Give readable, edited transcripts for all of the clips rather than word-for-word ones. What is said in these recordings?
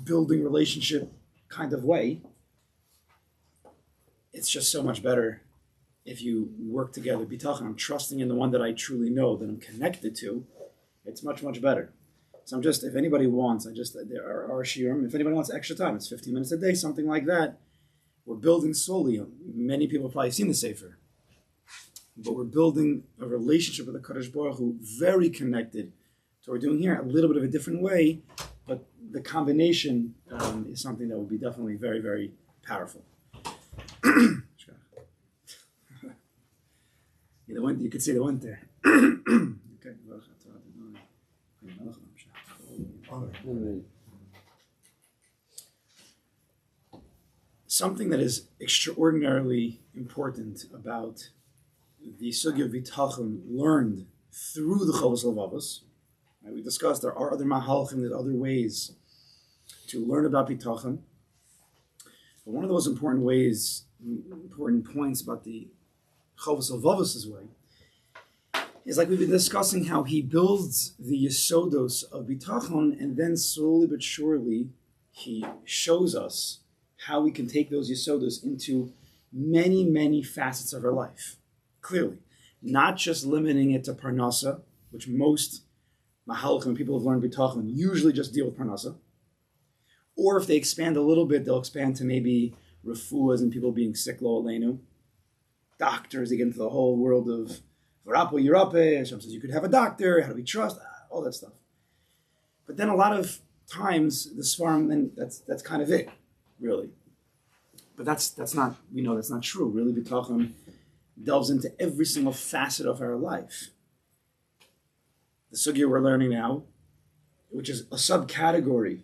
building relationship kind of way, it's just so much better if you work together. Bitachon, I'm trusting in the one that I truly know, that I'm connected to. It's much, much better. So if anybody wants, there are shiurim. If anybody wants extra time, it's 15 minutes a day, something like that. We're building slowly. Many people have probably seen the Sefer. But we're building a relationship with the Kodesh Baruch Hu, very connected to what we're doing here, a little bit of a different way, but the combination is something that will be definitely very, very powerful. You could see the winter. Okay. Something that is extraordinarily important about the sugya of bitachon learned through the Chovos Levavos. We discussed there are other mahalchim, there's other ways to learn about bitachon. But one of the most important points about the Chovos Levavos' way is, like we've been discussing, how he builds the yesodos of bitachon, and then slowly but surely he shows us how we can take those yesodos into many, many facets of our life. Clearly, not just limiting it to parnasa, which most mahalchim, people have learned bitachon, usually just deal with parnasa. Or if they expand a little bit, they'll expand to maybe refuahs and people being sick, lo aleinu. Doctors, they get into the whole world of v'rapo yirape. Hashem says you could have a doctor, how do we trust, all that stuff. But then a lot of times the svarim, then that's kind of it, really. But that's not, we know that's not true. Really, bitachon delves into every single facet of our life. The sugya we're learning now, which is a subcategory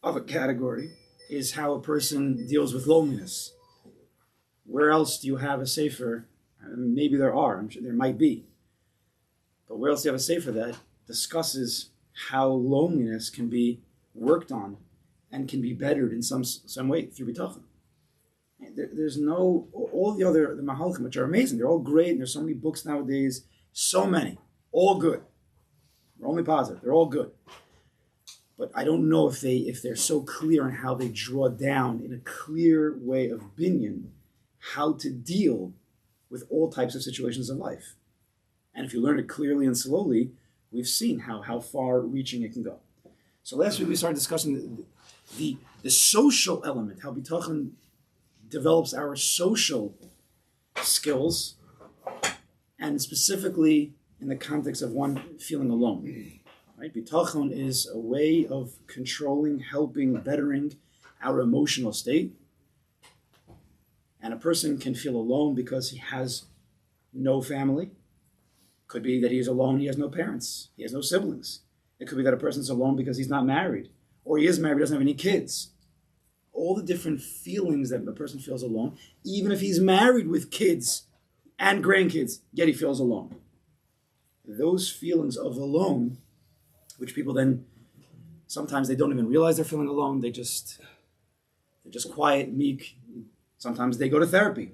of a category, is how a person deals with loneliness. Where else do you have a sefer? Maybe there are, I'm sure there might be. But where else do you have a sefer that discusses how loneliness can be worked on and can be bettered in some way through bitachon? There's no, all the mahalchim, which are amazing, they're all great, and there's so many books nowadays, so many, all good. We're only positive, they're all good. But I don't know if they're so clear on how they draw down in a clear way of binyan how to deal with all types of situations of life. And if you learn it clearly and slowly, we've seen how far reaching it can go. So last week we started discussing the social element, how bitachon develops our social skills, and specifically in the context of one feeling alone. Right? Bitachon is a way of controlling, helping, bettering our emotional state. And a person can feel alone because he has no family. Could be that he's alone, he has no parents, he has no siblings. It could be that a person's alone because he's not married, or he is married, doesn't have any kids. All the different feelings that a person feels alone, even if he's married with kids and grandkids, yet he feels alone. Those feelings of alone, which people then, sometimes they don't even realize they're feeling alone, they're just quiet, meek. Sometimes they go to therapy.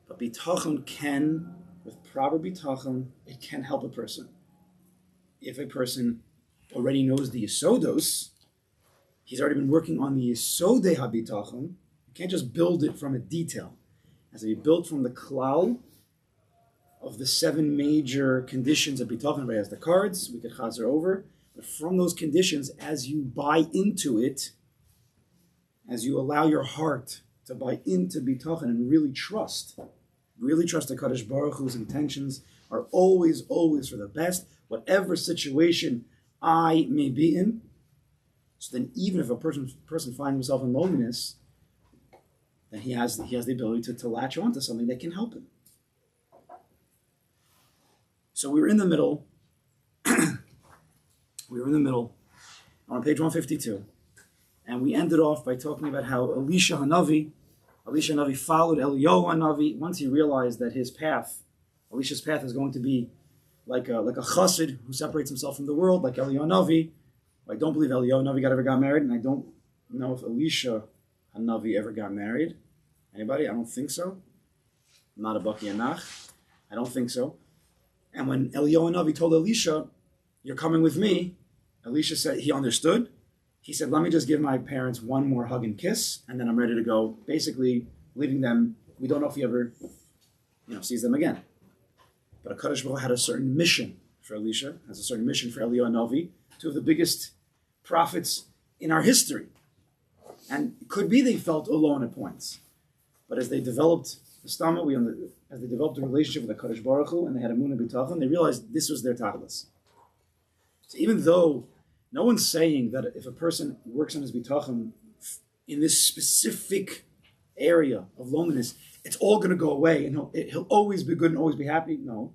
But bitachon can, with proper bitachon, it can help a person. If a person already knows the yesodos, he's already been working on the yesodei habitachon. You can't just build it from a detail. It has to be built from the klal of the 7 major conditions of bitachon. Everybody has the cards, we could chazer over. But from those conditions, as you buy into it, as you allow your heart to buy into bitachon and really trust the Kodesh Baruch Hu's intentions are always, always for the best, whatever situation I may be in. So then even if a person finds himself in loneliness, then he has the ability to latch on to something that can help him. So we were in the middle on page 152, and we ended off by talking about how Elisha Hanavi followed Eliyahu Hanavi once he realized that Elisha's path is going to be like a chassid who separates himself from the world, like Eliyahu Hanavi. I don't believe Eliyahu Hanavi ever got married, and I don't know if Elisha Hanavi ever got married. Anybody? I don't think so. I'm not a Baki Anach. I don't think so. And when Eliyahu Hanavi told Elisha, "You're coming with me," Elisha said he understood. he said, let me just give my parents one more hug and kiss, and then I'm ready to go. Basically, leaving them, we don't know if he ever, sees them again. But HaKadosh Baruch Hu had a certain mission for Elisha, has a certain mission for Eliyahu Novi, two of the biggest prophets in our history. And it could be they felt alone at points. But as they developed the stama, as they developed a relationship with HaKadosh Baruch Hu, and they had Emunah B'tachon, they realized this was their tachlis. So even though no one's saying that if a person works on his B'tachon in this specific area of loneliness, it's all going to go away and he'll always be good and always be happy. No.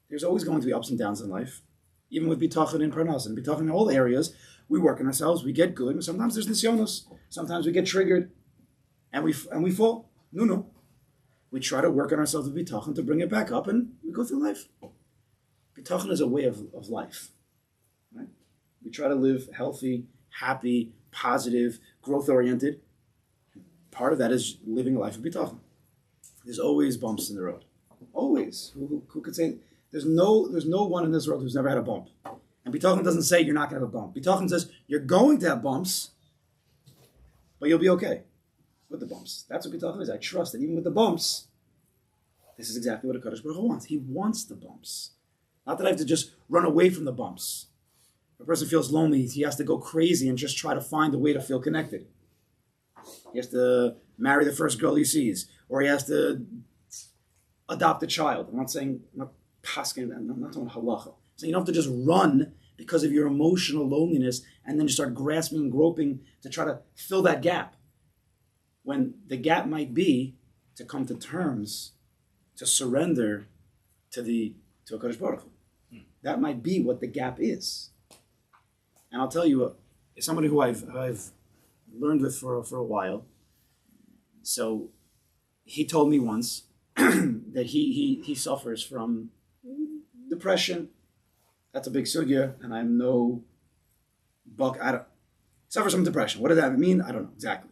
There's always going to be ups and downs in life. Even with B'tachon and Parnas and B'tachon in all areas, we work on ourselves, we get good, and sometimes there's nisyonos. Sometimes we get triggered and we fall. No. We try to work on ourselves with B'tachon to bring it back up, and we go through life. B'tachon is a way of life. Right? We try to live healthy, happy, positive, growth-oriented. Part of that is living a life of B'tachon. There's always bumps in the road. Always. Who could say there's no one in this world who's never had a bump? And B'tachon doesn't say you're not going to have a bump. B'tachon says you're going to have bumps, but you'll be okay with the bumps. That's what B'tachon is. I trust that even with the bumps, this is exactly what a Kodesh Baruch Hu wants. He wants the bumps. Not that I have to just run away from the bumps. If a person feels lonely, he has to go crazy and just try to find a way to feel connected. He has to marry the first girl he sees, or he has to adopt a child. I'm not saying, I'm not talking halacha. I'm saying you don't have to just run because of your emotional loneliness and then just start grasping and groping to try to fill that gap. When the gap might be to come to terms, to surrender to a Kodesh Baruch Hu. That might be what the gap is. And I'll tell you, somebody who I've learned with for a while. So he told me once that he suffers from depression. That's a big sugya, and I'm no buck. Suffers from depression. What does that mean? I don't know exactly.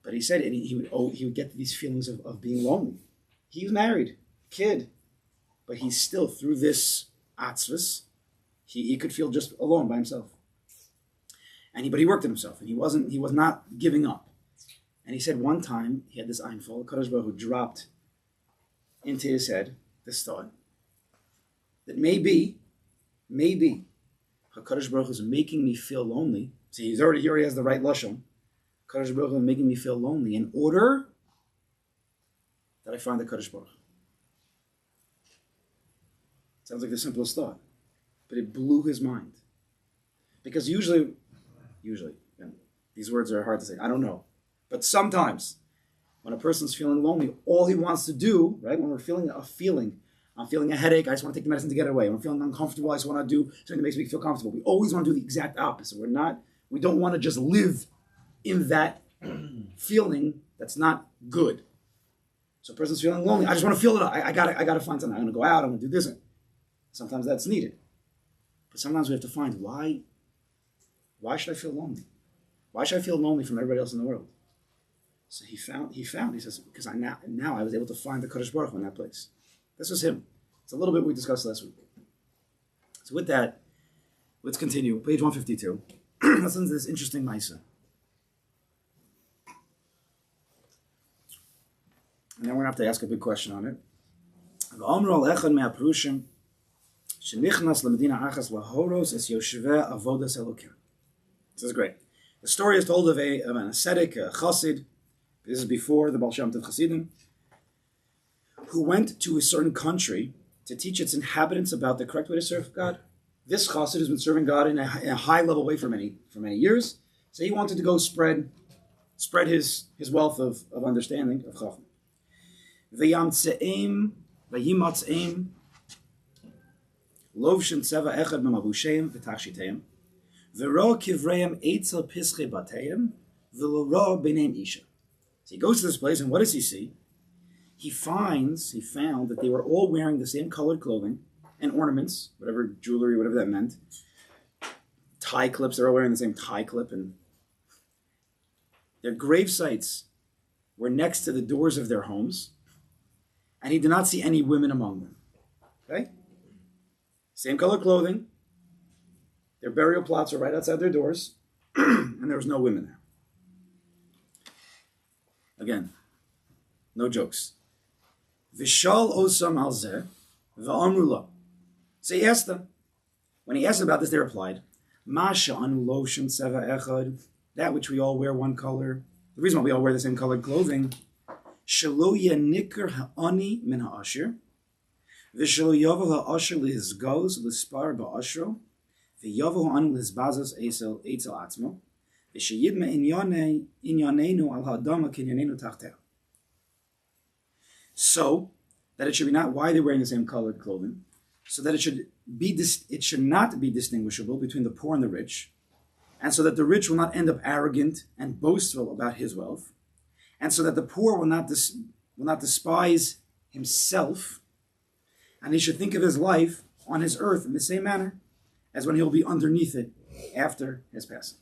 But he said he would get these feelings of being lonely. He was married, kid, but he's still through this atzvus. He could feel just alone by himself. But he worked on himself, and he was not giving up. And he said one time he had this einfall, Kodesh Baruch Hu dropped into his head this thought that maybe HaKadosh Baruch Hu is making me feel lonely. See, he already has the right lashon. Kodesh Baruch Hu is making me feel lonely in order that I find the Kodesh Baruch Hu. Sounds like the simplest thought, but it blew his mind. Because usually, and these words are hard to say, I don't know. But sometimes, when a person's feeling lonely, all he wants to do, right, when we're feeling a feeling, I'm feeling a headache, I just want to take the medicine to get it away. When I'm feeling uncomfortable, I just want to do something that makes me feel comfortable. We always want to do the exact opposite. We don't want to just live in that feeling that's not good. So a person's feeling lonely, I just want to feel it. I gotta find something. I'm going to go out, I'm going to do this. Sometimes that's needed. But sometimes we have to find why should I feel lonely? Why should I feel lonely from everybody else in the world? So he says, because now I was able to find the Kodesh Baruch Hu in that place. This was him. It's a little bit we discussed last week. So with that, let's continue. Page 152. Let's listen to this interesting Maisa. And then we're going to have to ask a big question on it. This is great. The story is told of an ascetic, a chassid. This is before the Baal Shem Tov Chassidim, who went to a certain country to teach its inhabitants about the correct way to serve God. This chassid has been serving God in a high level way for many years. So he wanted to go spread his wealth of understanding of Chacham. V'yamtzeim lovshin tzeva echad b'mavusheim v'tachshiteim v'ro kivreim eitzel pische bateim v'lo b'neim isha. So he goes to this place, and what does he see? He found that they were all wearing the same colored clothing and ornaments, whatever jewelry, whatever that meant. Tie clips, they're all wearing the same tie clip, and their grave sites were next to the doors of their homes, and he did not see any women among them. Okay? Same color clothing. Their burial plots are right outside their doors. and there was no women there. Again, no jokes. Vishal osam al zeh v'amru lo. So he asked them. When he asked about this, they replied, Masha anu loshim seva echad, that which we all wear one color. The reason why we all wear the same colored clothing, shelo yanikar ha'ani min ha'ashir, v'shelo yavo ha'ashir lihizgoz l'spar ba'ashro, v'yavo ha'anu lihizbazos eitzel atzmo, v'sheyidme inyanenu al ha'adama kinyanenu tachteh. So, that it should be not why they're wearing the same colored clothing, so that it should not be distinguishable between the poor and the rich, and so that the rich will not end up arrogant and boastful about his wealth, and so that the poor will not despise himself, and he should think of his life on his earth in the same manner as when he'll be underneath it after his passing.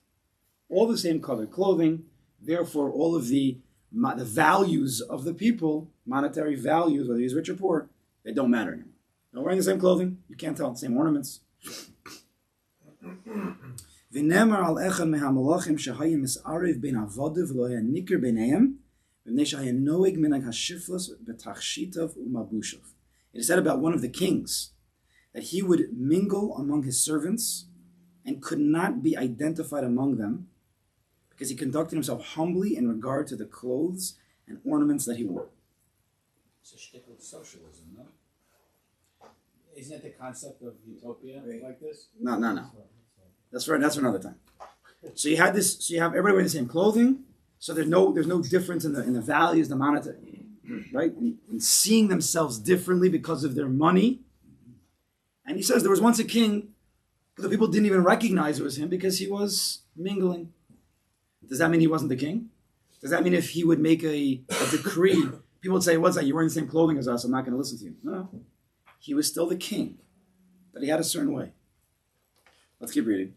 All the same colored clothing, therefore all of the values of the people, monetary values, whether he's rich or poor, they don't matter anymore. They're wearing the same clothing, you can't tell, the same ornaments. ונאמר על אחד מהמלאכים שהיה מסערב בין עבדיו ולא היה ניכר ביניהם, מפני שהיה נוהג מנהג השפלוס בתכשיטיו ומלבושיו. It is said about one of the kings that he would mingle among his servants and could not be identified among them because he conducted himself humbly in regard to the clothes and ornaments that he wore. It's a shtick of socialism, no? Isn't it the concept of utopia like this? No. That's for another time. So you have everybody wearing the same clothing, so there's no difference in the values, the monetary, right? In seeing themselves differently because of their money. And he says there was once a king, but the people didn't even recognize it was him because he was mingling. Does that mean he wasn't the king? Does that mean if he would make a decree, people would say, what's that? You're wearing the same clothing as us, I'm not going to listen to you. No. He was still the king, but he had a certain way. Let's keep reading.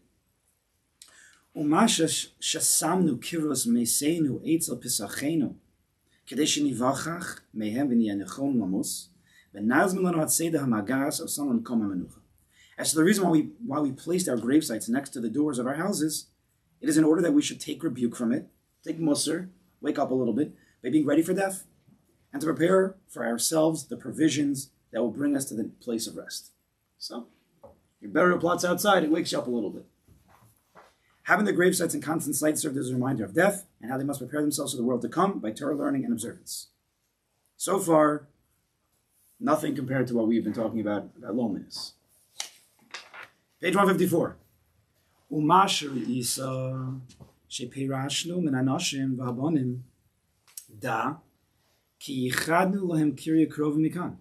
Umasha shasamnu kiros meseinu eitzel pisachenu, kadesh nivachach mehem v'niyanechon lamos, v'nazmin lanu hatzeda hamagas of someone kom hamenucha. As to the reason why we placed our gravesites next to the doors of our houses, it is in order that we should take rebuke from it, take musr, wake up a little bit, by being ready for death, and to prepare for ourselves the provisions that will bring us to the place of rest. So, your burial plot's outside, it wakes you up a little bit. Having the gravesites in constant sight served as a reminder of death and how they must prepare themselves for the world to come by Torah learning and observance. So far, nothing compared to what we've been talking about loneliness. Page 154. Umashri isa shepirashnu min anashim v'habonim da ki yichadnu lahem kirya krov mikan.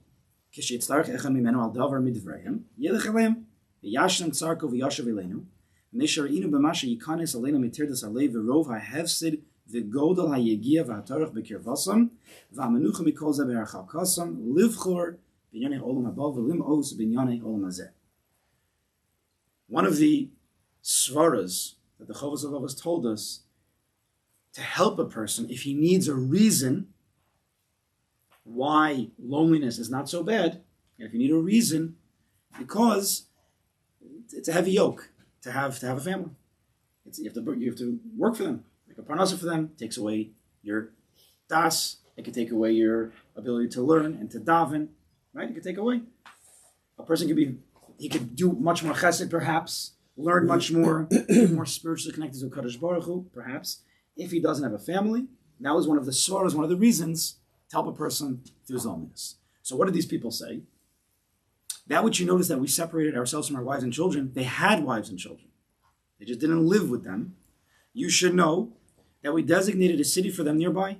כשיצטרך אחד ממנו על דבר מדבריהם, ילך אליהם, וישנם צרקו וישב אלינו, מפני שראינו במה שייכנס עלינו מטרדס הלב ורוב ההפסד וגודל היגיע והטורח בקרבסם, והמנוחה מכל זה בהרחקסם, לבחור בענייני עולם הבא ולמאוס בענייני עולם הזה. One of the svaras that the Chovos HaLevavos told us to help a person if he needs a reason why loneliness is not so bad, and if you need a reason, because it's a heavy yoke to have a family. You have to work for them, make a parnasa for them. It takes away your das. It can take away your ability to learn and to daven. Right? It can take away. A person he could do much more chesed, perhaps, learn much more, be more spiritually connected to Kodesh Baruch Hu, perhaps, if he doesn't have a family. That was one of the svaras, one of the reasons to help a person through his loneliness. So what did these people say? That which you notice that we separated ourselves from our wives and children, they had wives and children. They just didn't live with them. You should know that we designated a city for them nearby.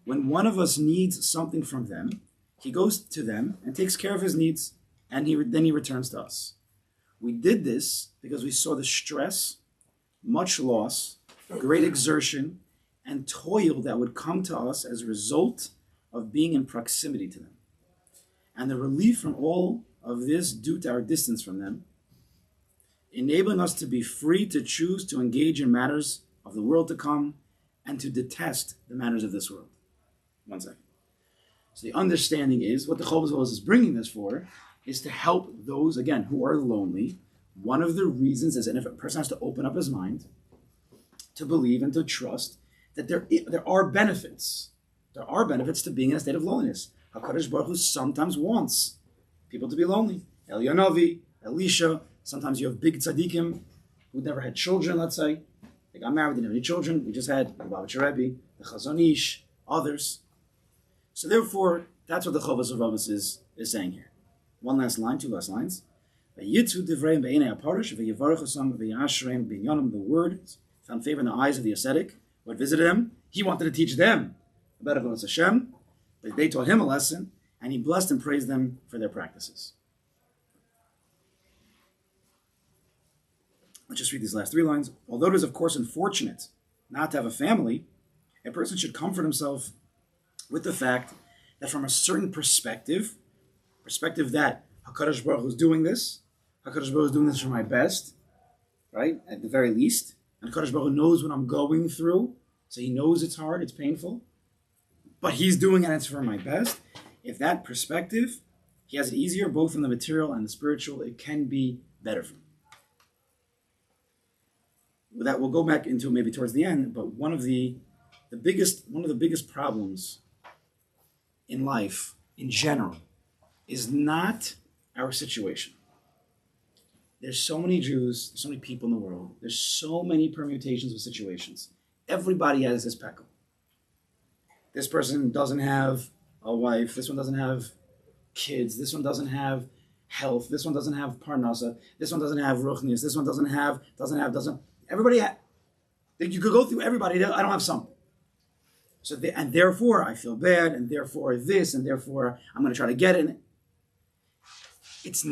When one of us needs something from them, he goes to them and takes care of his needs, and then he returns to us. We did this because we saw the stress, much loss, great exertion, and toil that would come to us as a result of being in proximity to them. And the relief from all of this due to our distance from them, enabling us to be free to choose to engage in matters of the world to come and to detest the matters of this world. One second. So the understanding is, what the Chovos HaLevavos is bringing this for is to help those, again, who are lonely. One of the reasons is, and if a person has to open up his mind, to believe and to trust that there are benefits. There are benefits to being in a state of loneliness. HaKadosh Baruch Hu sometimes wants people to be lonely. Eliyahu, Elisha, sometimes you have big tzaddikim who never had children, let's say. They got married, didn't have any children. We just had the Rabbi, the Chazon Ish, others. So therefore, that's what the Chovos HaLevavos is saying here. One last line, two last lines. The word found favor in the eyes of the ascetic. What visited him? He wanted to teach them about Avodas Hashem, but they taught him a lesson, and he blessed and praised them for their practices. Let's just read these last three lines. Although it is, of course, unfortunate not to have a family, a person should comfort himself with the fact that from a certain perspective that HaKadosh Baruch Hu is doing this, HaKadosh Baruch Hu is doing this for my best, right? At the very least. And HaKadosh Baruch Hu knows what I'm going through, so he knows it's hard, it's painful, but he's doing it and it's for my best. If that perspective, he has it easier, both in the material and the spiritual, it can be better for him. With that, we'll go back into maybe towards the end, but one of the biggest problems in life, in general, is not our situation. There's so many Jews, there's so many people in the world, there's so many permutations of situations. Everybody has this peckle. This person doesn't have a wife, this one doesn't have kids, this one doesn't have health, this one doesn't have parnasa, this one doesn't have ruchnius, this one doesn't. Everybody, you could go through everybody, I don't have something. So and therefore I feel bad, and therefore this, and therefore I'm going to try to get it. It's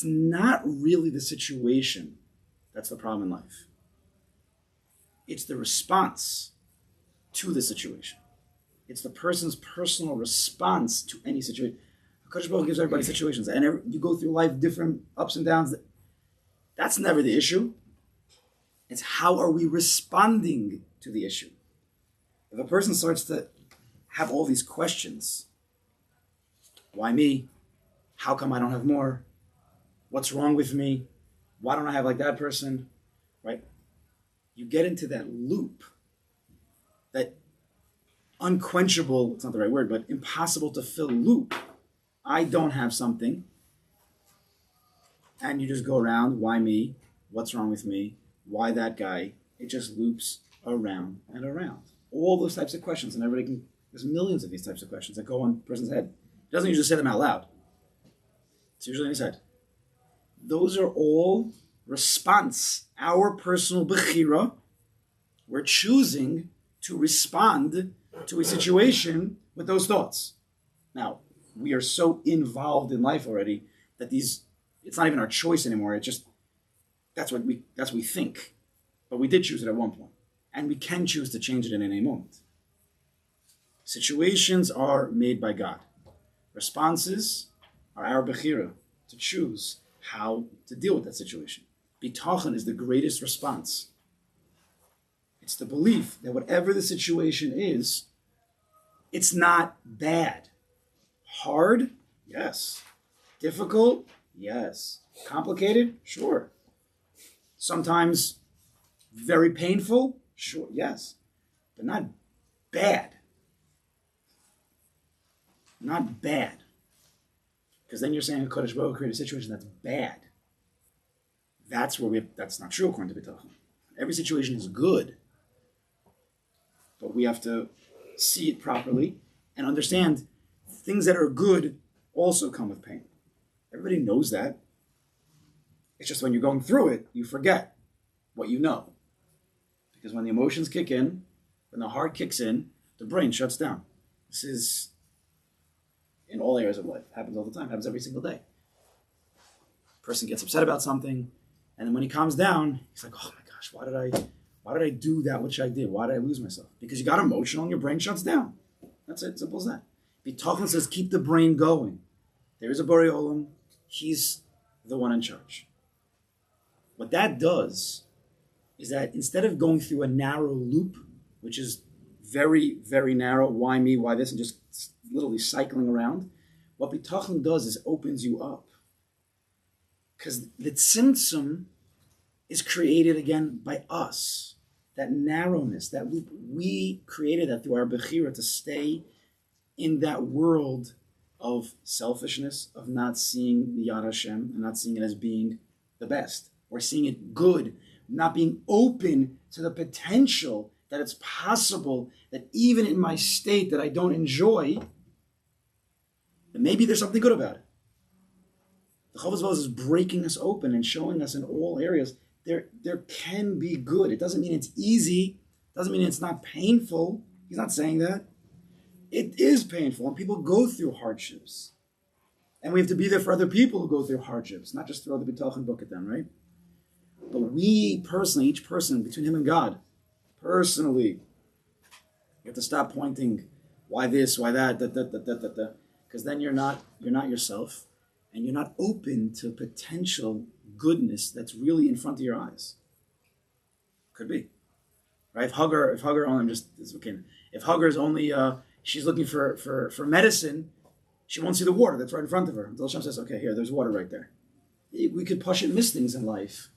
not really the situation that's the problem in life. It's the response to the situation. It's the person's personal response to any situation. HaKadosh Baruch Hu gives everybody situations, and you go through life, different ups and downs. That's never the issue. It's how are we responding to the issue. If a person starts to have all these questions, why me? How come I don't have more? What's wrong with me? Why don't I have like that person? Right? You get into that loop, that unquenchable, it's not the right word, but impossible to fill loop. I don't have something. And you just go around, why me? What's wrong with me? Why that guy? It just loops around and around. All those types of questions, and there's millions of these types of questions that go on a person's head. He doesn't usually say them out loud. It's usually in his head. Those are all response. Our personal bechira, we're choosing to respond to a situation with those thoughts. Now, we are so involved in life already that it's not even our choice anymore. It's just, that's what we think. But we did choose it at one point. And we can choose to change it in any moment. Situations are made by God. Responses are our bechira, to choose how to deal with that situation. Bitachon is the greatest response. It's the belief that whatever the situation is, it's not bad. Hard? Yes. Difficult? Yes. Complicated? Sure. Sometimes very painful? Sure, yes. But not bad. Not bad. Because then you're saying Kodesh Baruch Hu created a situation that's bad. That's not true according to Bitachon. Every situation is good. But we have to see it properly and understand things that are good also come with pain. Everybody knows that. It's just when you're going through it, you forget what you know. Because when the emotions kick in, when the heart kicks in, the brain shuts down. This is in all areas of life. It happens all the time. It happens every single day. Person gets upset about something, and then when he calms down, he's like, oh my gosh, why did I do that which I did? Why did I lose myself? Because you got emotional and your brain shuts down. That's it, simple as that. Bitachon says keep the brain going. There is a Borei Olam. He's the one in charge. What that does is that instead of going through a narrow loop, which is very, very narrow, why me, why this, and just literally cycling around, what Bitachon does is opens you up. Because the tzimtzum is created again by us. that narrowness, that loop. We created that through our Bechira to stay in that world of selfishness, of not seeing the Yad Hashem and not seeing it as being the best, or seeing it good, not being open to the potential that it's possible that even in my state that I don't enjoy, that maybe there's something good about it. The Chovos HaLevavos is breaking us open and showing us in all areas there can be good. It doesn't mean it's easy. It doesn't mean it's not painful. He's not saying that. It is painful, and people go through hardships. And we have to be there for other people who go through hardships, not just throw the bitachon book at them, right? But we personally, each person, between him and God, personally, you have to stop pointing, why this, why that, because then you're not yourself, and you're not open to potential goodness that's really in front of your eyes. Could be, right? If Hagar only, if Hagar is only, she's looking for medicine, she won't see the water that's right in front of her. Until Hashem says, okay, here, there's water right there. We could push and miss things in life.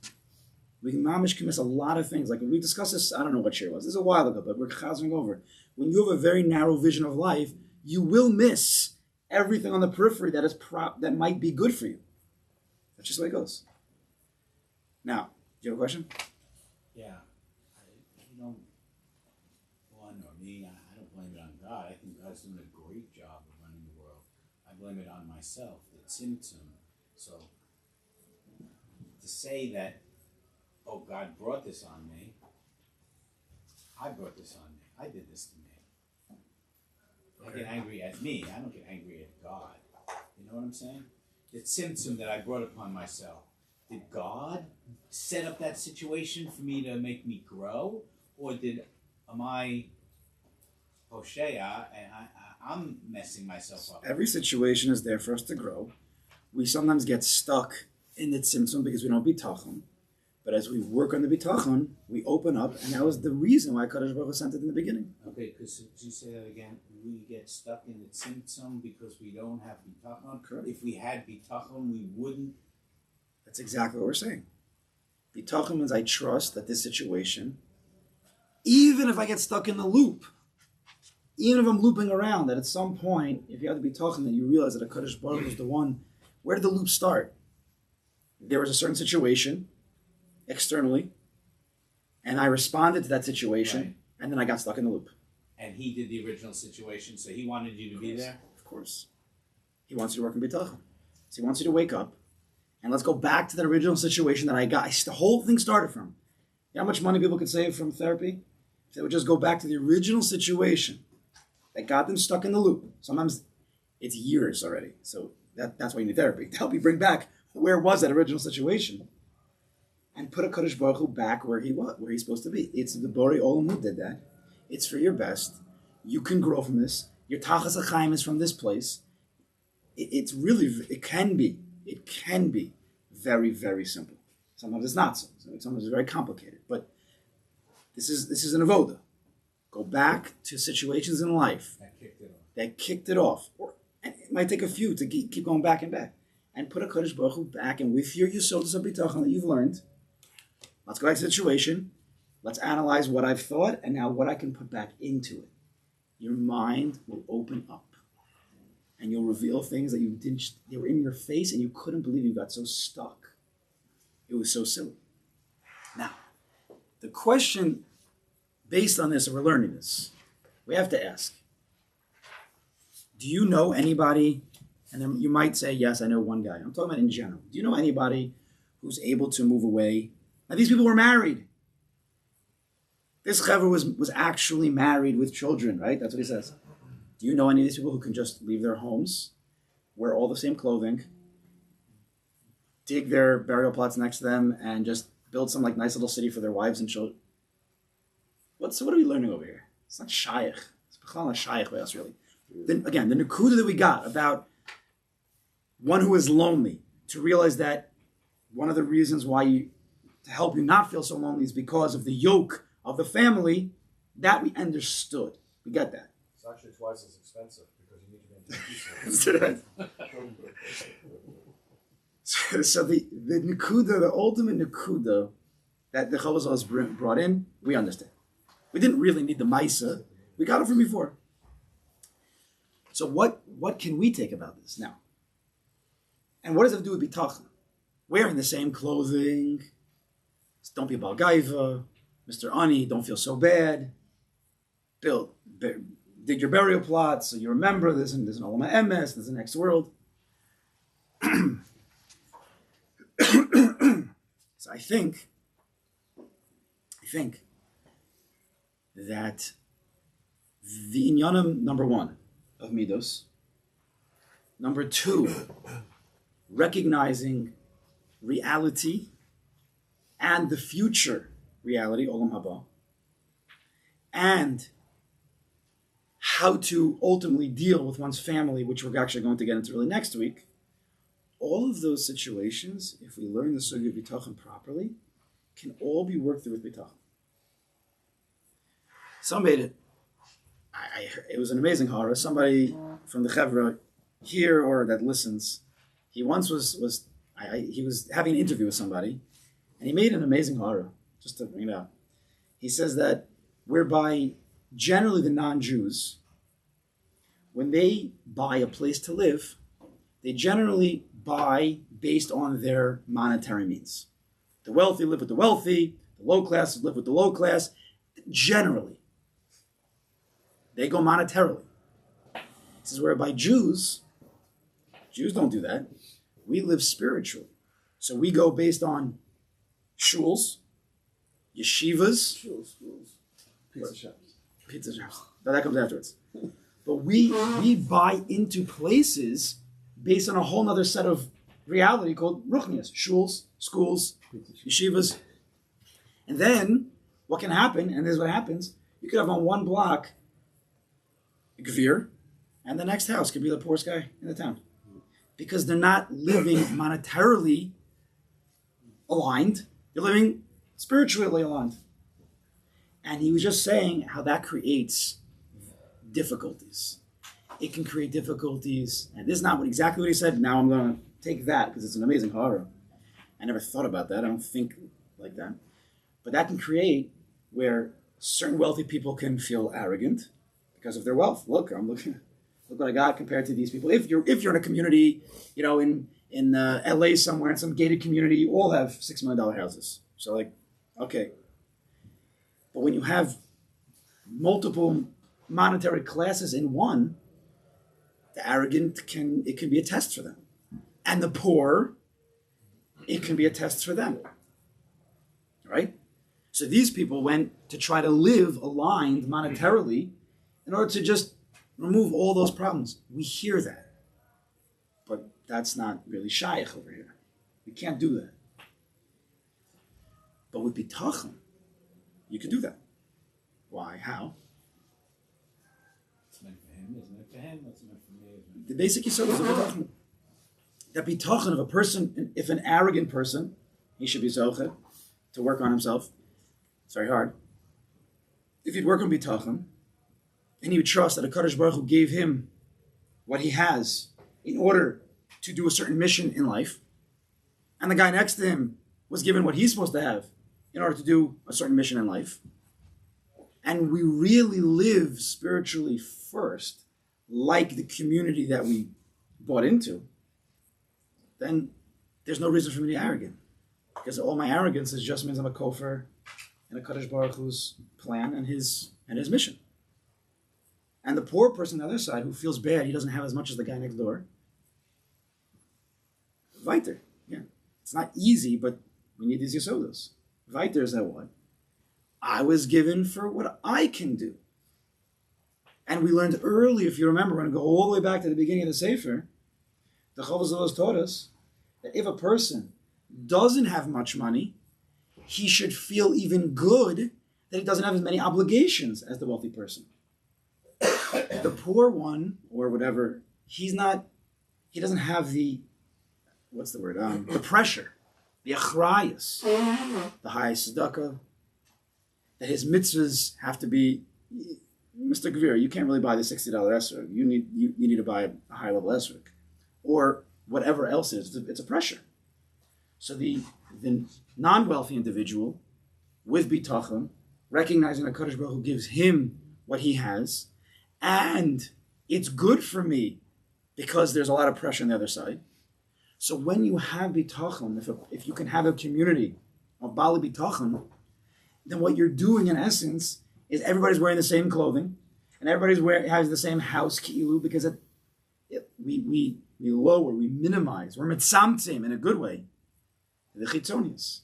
Mamish can miss a lot of things. Like we discussed this, I don't know what year it was. This is a while ago, but we're chazing over. When you have a very narrow vision of life, you will miss everything on the periphery that might be good for you. That's just the way it goes. Now, do you have a question? Yeah. One or me, I don't blame it on God. I think God's doing a great job of running the world. I blame it on myself, the tzimtzum. So, to say that, oh, God brought this on me, I brought this on me. I did this to me. Okay. I get angry at me. I don't get angry at God. You know what I'm saying? The tzimtzum that I brought upon myself. Did God set up that situation for me to make me grow? Or am I Hoshea and I'm messing myself up? Every situation is there for us to grow. We sometimes get stuck in the tzimtzum because we don't bitachon. But as we work on the bitachon, we open up, and that was the reason why Kodesh Baruch Hu sent it in the beginning. Okay, because did you say that again? We get stuck in the tzimtzum because we don't have bitachon? Correct. If we had bitachon, we wouldn't. That's exactly what we're saying. Bitachon means I trust that this situation, even if I get stuck in the loop, even if I'm looping around, that at some point, if you have the bitachon, then you realize that Kodesh Baruch Hu is the one. Where did the loop start? There was a certain situation externally, and I responded to that situation, right. And then I got stuck in the loop. And he did the original situation, so he wanted you to be there? Of course. He wants you to work in bitachon. So he wants you to wake up, and let's go back to the original situation that I got. The whole thing started from. You know how much money people could save from therapy? If they would just go back to the original situation that got them stuck in the loop. Sometimes it's years already. So that's why you need therapy, to help you bring back where was that original situation. And put a Kodesh Baruch Hu back where he was, where he's supposed to be. It's the Borei Olam who did that. It's for your best. You can grow from this. Your Tachas HaChaim is from this place. It can be very, very simple. Sometimes it's not so. Sometimes it's very complicated. But this is an avoda. Go back to situations in life that kicked it off. Or it might take a few to keep going back and back. And put a Kodesh Baruch Hu back, and with your Yisodus HaBitachon that you've learned, let's go back to the situation. Let's analyze what I've thought and now what I can put back into it. Your mind will open up. And you'll reveal things that they were in your face and you couldn't believe you got so stuck. It was so silly. Now, the question based on this, and we're learning this, we have to ask, do you know anybody, and then you might say, yes, I know one guy. I'm talking about in general. Do you know anybody who's able to move away? Now, these people were married. This chaver was actually married with children, right? That's what he says. Do you know any of these people who can just leave their homes, wear all the same clothing, dig their burial plots next to them, and just build some nice little city for their wives and children? What are we learning over here? It's not shaykh. It's not shaykh by us, really. Then again, the nekuda that we got about one who is lonely, to realize that one of the reasons why to help you not feel so lonely is because of the yoke of the family, that we understood. We get that. It's actually twice as expensive because you need to be in So the nekuda, the ultimate nekuda that the Chovos HaLevavos brought in, we understand. We didn't really need the Maisa. We got it from before. So what can we take about this now? And what does it have to do with bitachon? Wearing the same clothing. Don't be a balgaiva. Mr. Ani, don't feel so bad. Dig your burial plot so you remember there's an Olam HaEmes, there's a next world. So I think that the inyanim, number one, of midos. Number two, recognizing reality and the future reality, olam haba, and how to ultimately deal with one's family, which we're actually going to get into really next week. All of those situations, if we learn the sugya of bitachon properly, can all be worked through with bitachon. Some made it. It was an amazing horror. Somebody from the Chevra here or that listens, he once was having an interview with somebody, and he made an amazing horror, just to bring it out. He says that whereby generally the non-Jews, when they buy a place to live, they generally buy based on their monetary means. The wealthy live with the wealthy, the low class live with the low class. Generally, they go monetarily. This is whereby Jews don't do that. We live spiritually. So we go based on shuls, yeshivas, Schools. Pizza shops. But that comes afterwards. But we buy into places based on a whole other set of reality called ruchnias, shuls, schools, yeshivas. And then what can happen, and this is what happens, you could have on one block a gvir, and the next house could be the poorest guy in the town. Because they're not living monetarily aligned, they're living spiritually aligned. And he was just saying how that creates difficulties. It can create difficulties, and this is not exactly what he said. Now I'm going to take that because it's an amazing horror. I never thought about that. I don't think like that. But that can create where certain wealthy people can feel arrogant because of their wealth. Look what I got compared to these people. If you're in a community, in LA somewhere, in some gated community, you all have $6 million houses. So okay. But when you have multiple monetary classes in one, the arrogant can be a test for them. And the poor, it can be a test for them. Right? So these people went to try to live aligned monetarily in order to just remove all those problems. We hear that. But that's not really shaykh over here. We can't do that. But with bitachon, you can do that. Why? How? It's meant for him, isn't it? For him, what's meant for me? The basic yisod is the bitachon. That bitachon of a person, if an arrogant person, he should be zoche to work on himself. It's very hard. If he'd work on bitachon, and he would trust that a Kodesh Baruch Hu gave him what he has in order to do a certain mission in life, and the guy next to him was given what he's supposed to have in order to do a certain mission in life, and we really live spiritually first, like the community that we bought into, then there's no reason for me to be arrogant. Because all my arrogance is just means I'm a kofar in a Kodesh Baruch Hu's plan and his mission. And the poor person on the other side who feels bad, he doesn't have as much as the guy next door. Weiter. Yeah. It's not easy, but we need these yisodos. Weiter is that what? I was given for what I can do. And we learned early, if you remember, we're going to go all the way back to the beginning of the Sefer, the Chovos taught us that if a person doesn't have much money, he should feel even good that he doesn't have as many obligations as the wealthy person. The poor one, or whatever, he doesn't have the pressure, the achrayus, the high tzedakah, that his mitzvahs have to be, Mr. Gvir, you can't really buy the $60 esrog. You need to buy a high level esrog. Or whatever else it is, it's a pressure. So the non-wealthy individual with bitachon recognizing that Kodesh Baruch Hu gives him what he has, and it's good for me because there's a lot of pressure on the other side. So when you have bitachon, if you can have a community of Bali bitachon, then what you're doing in essence is everybody's wearing the same clothing, and has the same house ki'ilu, because we lower, we minimize, we're mitzamtzim in a good way, the chitzonius.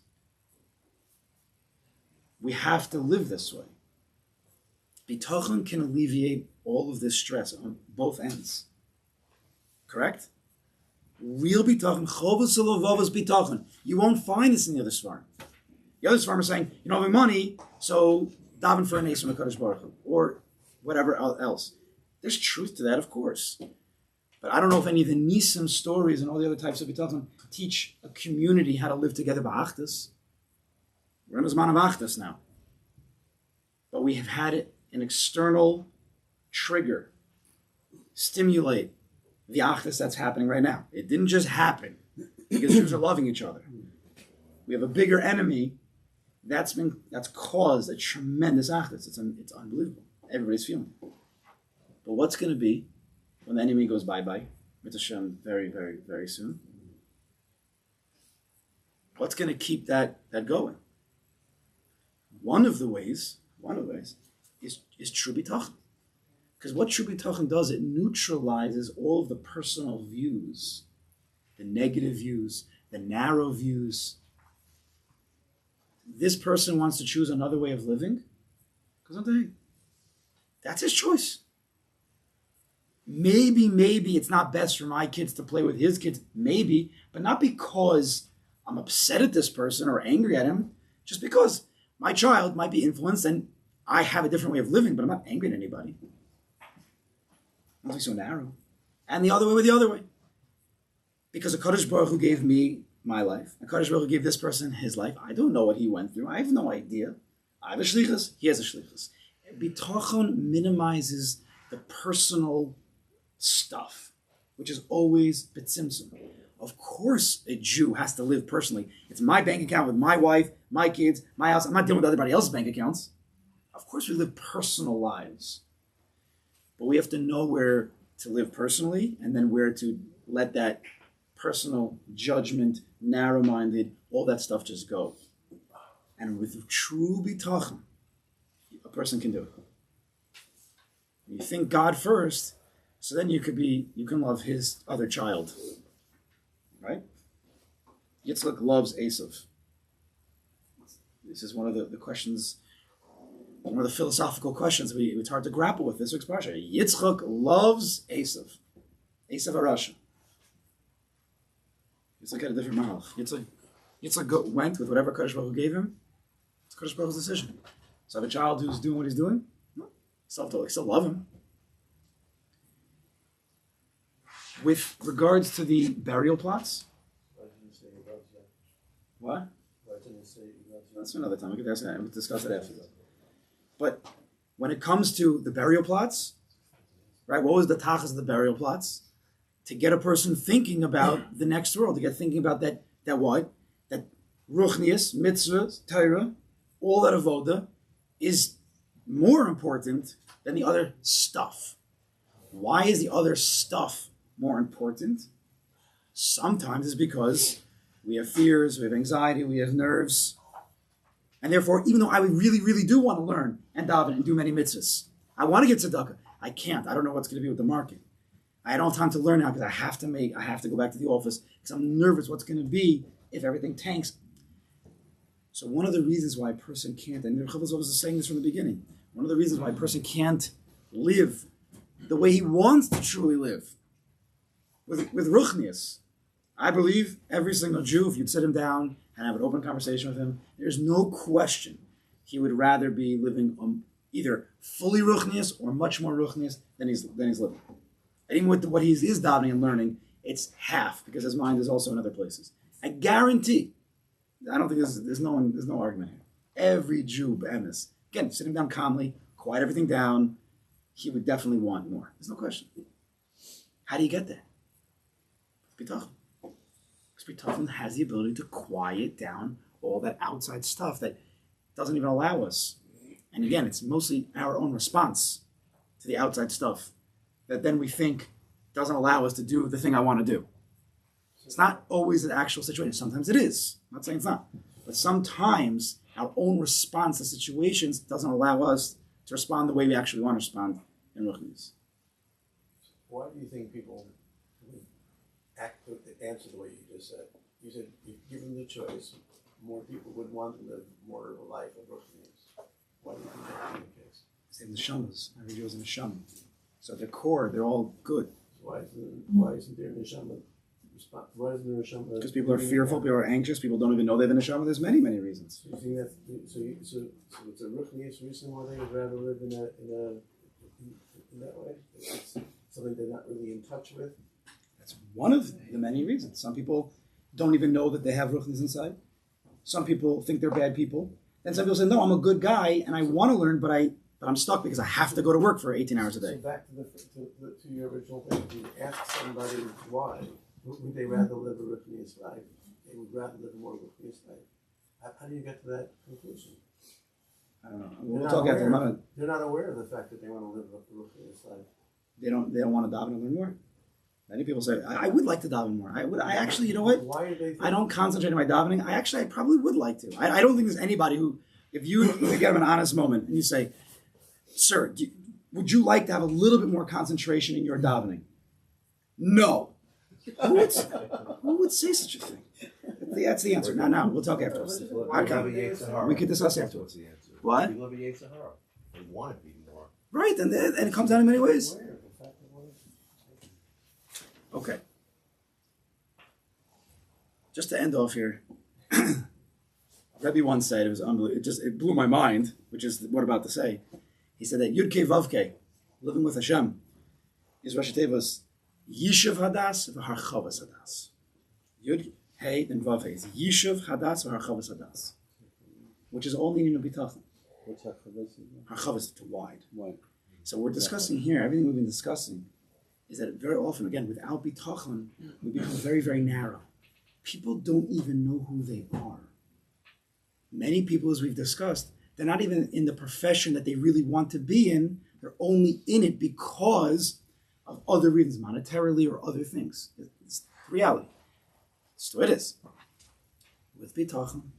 We have to live this way. Bitachon can alleviate all of this stress on both ends. Correct? Real bitachon, chovos elovavos bitachon. You won't find this in the other svarim. The other svarim are saying, you don't have any money, so daven for an ace from the Kodesh Baruch Hu, or whatever else. There's truth to that, of course. But I don't know if any of the Nisim stories and all the other types of bitachon teach a community how to live together ba'achdus. We're in a zman of achdus now. But we have had an external trigger stimulate the achdus that's happening right now. It didn't just happen because Jews are loving each other. We have a bigger enemy that's caused a tremendous achdus. It's unbelievable. Everybody's feeling it. But what's going to be when the enemy goes bye-bye, with Hashem very, very, very soon? What's going to keep that going? One of the ways is true bitachon. Because what true bitachon does, it neutralizes all of the personal views, the negative views, the narrow views. This person wants to choose another way of living, because that's his choice. Maybe it's not best for my kids to play with his kids, maybe, but not because I'm upset at this person or angry at him, just because my child might be influenced and I have a different way of living, but I'm not angry at anybody. Not be so narrow. And the other way with the other way. Because the Kodesh Baruch Hu gave me my life. The Kodesh Baruch Hu gave this person his life. I don't know what he went through. I have no idea. I have a shlichus. He has a shlichus. Bitachon minimizes the personal stuff, which is always betzimtzum. Of course, a Jew has to live personally. It's my bank account with my wife, my kids, my house. I'm not dealing with everybody else's bank accounts. Of course, we live personal lives. But we have to know where to live personally and then where to let that personal judgment, narrow-minded, all that stuff just go. And with true bitachon, a person can do it. You think God first, so then you can love his other child. Right? Yitzchak loves Esav. This is one of the questions, one of the philosophical questions it's hard to grapple with this week's parsha. Yitzchak loves Esav. Esav Arasha. Yitzchak had a different malach. Yitzchak went with whatever Kodesh Baruch Hu gave him. It's Kodesh Baruch Hu's decision. So I have a child who's doing what he's doing. No, still love him. With regards to the burial plots. Why didn't you say he loves you? What? Why didn't you say he loves you? That's another time. We can discuss it after that. But when it comes to the burial plots, right? What was the tachas of the burial plots? To get a person thinking about the next world, to get thinking about that what? That ruchnius, mitzvahs, Torah, all that avoda is more important than the other stuff. Why is the other stuff more important? Sometimes it's because we have fears, we have anxiety, we have nerves. And therefore, even though I really, really do want to learn and daven and do many mitzvahs, I want to get tzedakah. I can't. I don't know what's going to be with the market. I don't have time to learn now because I have to go back to the office because I'm nervous what's going to be if everything tanks. So one of the reasons why a person can't, and Rabbi was saying this from the beginning, one of the reasons why a person can't live the way he wants to truly live, with ruchnius. I believe every single Jew, if you'd sit him down and have an open conversation with him, there's no question he would rather be living either fully ruchnius or much more ruchnius than he's living. And even with what he is davening and learning, it's half because his mind is also in other places. I guarantee. I don't think there's no argument here. Every Jew, be'emes, again, sit him down calmly, quiet everything down, he would definitely want more. There's no question. How do you get there? Bitachon. Because bitachon has the ability to quiet down all that outside stuff that doesn't even allow us And again, it's mostly our own response to the outside stuff that then we think doesn't allow us to do the thing I want to do. It's not always an actual situation. Sometimes it is. I'm not saying it's not. But sometimes our own response to situations doesn't allow us to respond the way we actually want to respond in Ruchnius. Why do you think people would answer the way you just said? You said, if given the choice, more people would want to live more of a life of Ruchnius. Why do you think that would be the case? Same neshamas. Every Jew is a neshama. So at their core, they're all good. Why isn't there neshama? Why isn't there neshama? Because people are fearful, people are anxious, people don't even know they have a neshama. There's many, many reasons. So you think that? So it's a Ruchnius reason why they would rather live in that way. It's something they're not really in touch with. That's one of the many reasons. Some people don't even know that they have Ruchnius inside. Some people think they're bad people. Then some people say, no, I'm a good guy and I want to learn, but I'm stuck because I have to go to work for 18 hours a day. So back to your original thing, if you ask somebody why, would they rather live a Ruchnius life? They would rather live a more Ruchnius life. How do you get to that conclusion? I don't know. We'll talk after. They're not aware of the fact that they want to live a Ruchnius life. They don't want to daven and learn more. Many people say, I would like to daven more. I actually, you know what? Why do they think I don't concentrate on my davening. I probably would like to. I don't think there's anybody who, if you get an honest moment and you say, sir, would you like to have a little bit more concentration in your davening? No. Who would say such a thing? That's the answer. Now, we'll talk afterwards. We could discuss afterwards. What? We live in Sahara. They want to be more. Right, and it comes out in many ways. Okay. Just to end off here, Rabbi once said, it was unbelievable, it blew my mind, which is what I'm about to say. He said that Yud Kei Vav Kei, living with Hashem, is Rosh Tevos Yishuv Hadas v'Harchavas Hadas. Yud Hey then Vav Hey is Yishuv Hadas v'Harchavas Hadas, which is all meaning of Bitachon. What's Harchavas? Harchavas to wide. Wide. So we're discussing here, everything we've been discussing, is that very often, again, without Bitachon, we become very, very narrow. People don't even know who they are. Many people, as we've discussed, they're not even in the profession that they really want to be in. They're only in it because of other reasons, monetarily or other things. It's reality. So it is. With Bitachon,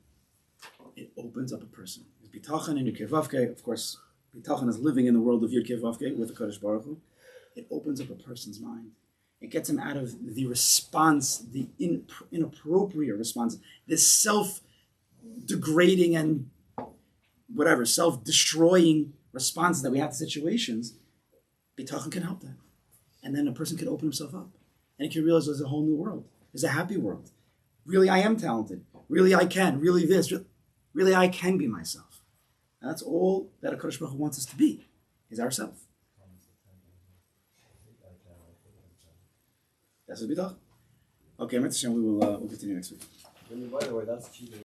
it opens up a person. With Bitachon and Yud Kei Vav Kei, of course, Bitachon is living in the world of Yud Kei Vav Kei with the Kodesh Baruch Hu. It opens up a person's mind. It gets him out of the response, the inappropriate response, this self-degrading and whatever, self-destroying responses that we have to situations. Bitachon can help that. And then a person can open himself up. And he can realize there's a whole new world. There's a happy world. Really, I am talented. Really, I can. Really, this. Really, I can be myself. And that's all that a Kodesh Baruch Hu wants us to be, is ourself. That's what we talk. Okay, we'll continue next week. By the way, that's cheating.